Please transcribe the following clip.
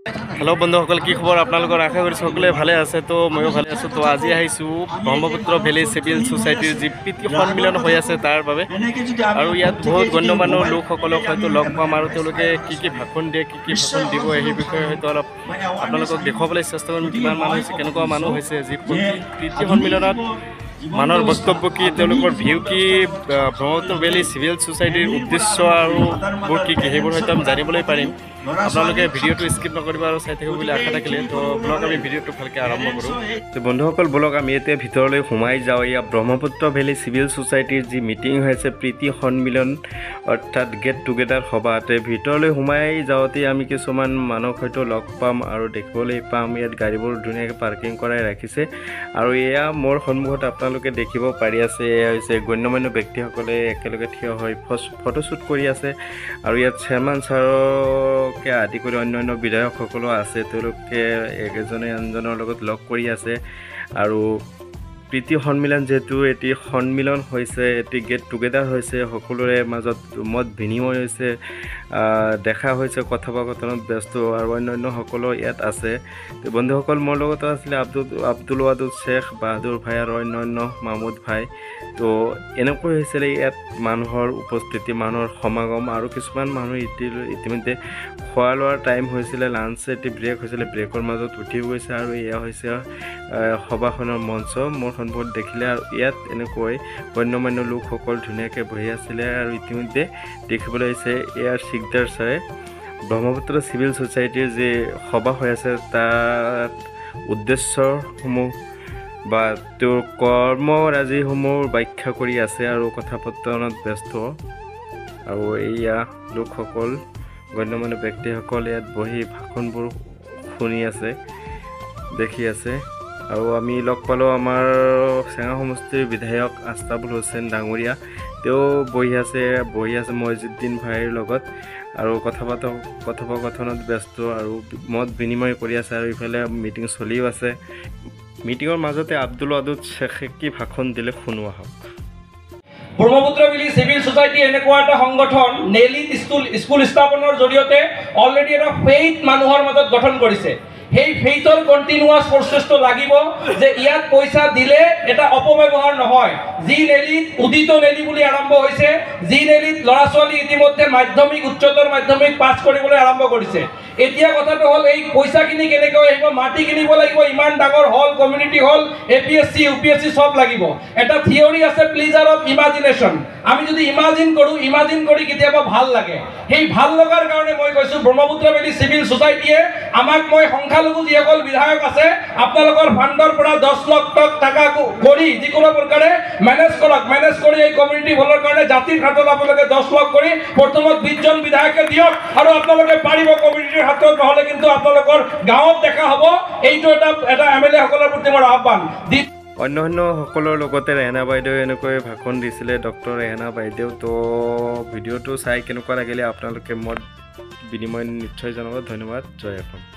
Hello बंधुসকল কি খবৰ আপোনালোকৰ আশা কৰিছো সকলোৱে ভালে আছে তো ময়ো ভালে আছো তো আজি আহিছো ব্ৰহ্মপুত্ৰ ভেলী সিভিল সোসাইটিৰ যি প্ৰীতি সন্মিলন হৈ আছে তাৰ বাবে আৰু ইয়াত বহুত গণ্যমান্য লোকসকলক হয়তো লগ পাম আৰু তেওঁলোকে কি ভাষণ দিয়ে কি ভাষণ দিব এই বিষয়ে হয়তো অলপ আপোনালোকক দেখুৱাবলৈ চেষ্টা কৰিম কিমান মানুহ হৈছে কেনেকুৱা মানুহ হৈছে যি প্ৰীতি সন্মিলনত মানুহৰ বক্তব্য কি তেওঁলোকৰ ভিউ কি ব্ৰহ্মপুত্ৰ ভেলী সিভিল সোসাইটিৰ উদ্দেশ্য আৰু কি সেইবোৰ হয়তো আমি জানিবলৈ পাৰিম আপোনালোকে ভিডিঅ'টো স্কিপ নকৰিব আৰু চাই থাকিব বুলি আশা থাকিলে তো ব্লগ আমি ভিডিঅ'টো ভালকৈ আৰম্ভ কৰোঁ তো বন্ধুসকল ব্লগ আমি এতিয়া ভিতৰলৈ সোমাই যাওঁ এয়া ব্ৰহ্মপুত্ৰ ভেলী সিভিল সোসাইটিৰ যি মিটিং হৈছে প্ৰীতি সন্মিলন অৰ্থাৎ গেট টুগেডাৰ সভাতে ভিতৰলৈ সোমাই যাওঁতে আমি কিছুমান মানুহক হয়তো লগ পাম আৰু দেখিবলৈ পাম ইয়াত গাড়ীবোৰ ধুনীয়াকৈ পাৰ্কিং কৰাই ৰাখিছে আৰু এয়া মোৰ সন্মুখত আপোনালোকে দেখিব পাৰি আছে এয়া হৈছে গণ্যমান্য ব্যক্তিসকলে একেলগে থিয় হৈ ফটোশ্বুট কৰি আছে আৰু ইয়াত চেয়াৰমেন ছাৰকে আদি কৰি অন্যান্য বিধায়কসকলো আছে তেওঁলোকে এজনে আনজনৰ লগত লগ কৰি আছে আৰু প্ৰীতি সন্মিলন যেহেতু এটি সন্মিলন হৈছে এটি গেট টুগেডাৰ হৈছে সকলোৰে মাজত মত বিনিময় হৈছে দেখা হৈছে কথোপকথনত ব্যস্ত আৰু অন্যান্য সকলো ইয়াত আছে তো বন্ধুসকল মোৰ লগত আছিলে আব্দুল ৱাদুদ শেখ বাহাদুৰ ভাই আৰু অন্যান্য মাহমুদ ভাই তো এনেকৈ হৈছিলে ইয়াত মানুহৰ উপস্থিতি মানুহৰ সমাগম আৰু কিছুমান মানুহ ইতিমধ্যে খোৱা লোৱাৰ টাইম হৈছিলে লাঞ্চ এটি ব্ৰেক হৈছিলে ব্ৰেকৰ মাজত উঠি গৈছে আৰু এয়া হৈছে সভাখনৰ মঞ্চ মোৰ সন্মুখত দেখিলে আৰু ইয়াত এনেকৈ গণ্যমান্য লোকসকল ধুনীয়াকৈ বহি আছিলে আৰু ইতিমধ্যে দেখিবলৈ হৈছে এয়াৰ শিকদাৰ ছাৰে ব্ৰহ্মপুত্ৰ চিভিল সোসাইটিৰ যি সভা হৈ আছে তাৰ উদ্দেশ্যসমূহ বা তেওঁৰ কৰ্মৰাজিসমূহ ব্যাখ্যা কৰি আছে আৰু কথা বতৰাত ব্যস্ত আৰু এয়া লোকসকল গণ্যমান্য ব্যক্তিসকল ইয়াত বহি ভাষণবোৰ শুনি আছে দেখি আছে আৰু আমি লগ পালোঁ আমাৰ চেঙা সমষ্টিৰ বিধায়ক আস্তাবুল হুছেইন ডাঙৰীয়া তেওঁ বহি আছে মহিজুদ্দিন ভাইৰ লগত আৰু কথোপকথনত ব্যস্ত আৰু মত বিনিময় কৰি আছে আৰু ইফালে মিটিং চলিও আছে মিটিঙৰ মাজতে আব্দুল ৱাদুদ শেখে কি ভাষণ দিলে শুনো আহক ব্ৰহ্মপুত্ৰ ভেলী সিভিল সোসাইটি এনেকুৱা এটা সংগঠন নেলিত স্কুল স্থাপনৰ জৰিয়তে অলৰেডি এটা ফেইথ মানুহৰ মাজত গঠন কৰিছে সেই ফেইথৰ কণ্টিনিউৱাছ প্ৰচেছটো লাগিব যে ইয়াত পইচা দিলে এটা অপব্যৱহাৰ নহয় যি নেলিত উদিত নেলি বুলি আৰম্ভ হৈছে যি নেলিত ল'ৰা ছোৱালী ইতিমধ্যে মাধ্যমিক উচ্চতৰ মাধ্যমিক পাছ কৰিবলৈ আৰম্ভ কৰিছে এতিয়া কথাটো হ'ল এই পইচাখিনি কেনেকৈ আহিব মাটি কিনিব লাগিব ইমান ডাঙৰ হল কমিউনিটি হল এপিএসসি ইউপিএসসি সব লাগিব এটা থিওৰি আছে প্লিজাৰ অফ ইমাজিনেশ্যন আমি যদি ইমাজিন কৰি কেতিয়াবা ভাল লাগে সেই ভাল লগাৰ কাৰণে মই কৈছোঁ ব্ৰহ্মপুত্ৰ ভেলী সিভিল সোসাইটিয়ে আমাক মই সংখ্যালঘু যিসকল বিধায়ক আছে আপোনালোকৰ ফাণ্ডৰ পৰা 10 লাখ টকা কৰি যিকোনো প্ৰকাৰে মেনেজ কৰি এই কমিউনিটি হলৰ কাৰণে জাতিৰ খাতত আপোনালোকে 10 লাখ কৰি প্ৰথমত 20 জন বিধায়কে দিয়ক আৰু আপোনালোকে পাৰিব কমিউনিটিৰ হাতত নহলে কিন্তু আপোনালোকৰ গাঁৱত দেখা হ'ব এইটো এটা এমএলএ সকলৰ প্ৰতি মোৰ আহ্বান অন্যান্য সকলৰ লগতে ৰেহানা বাইদেউ এনেকৈ ভাষণ দিছিলে ডক্টৰ ৰেহানা বাইদেউ তো ভিডিঅ'টো চাই কেনেকুৱা লাগিলে আপোনালোকে মত বিনিময় নিশ্চয় জনাব ধন্যবাদ জয় অসম।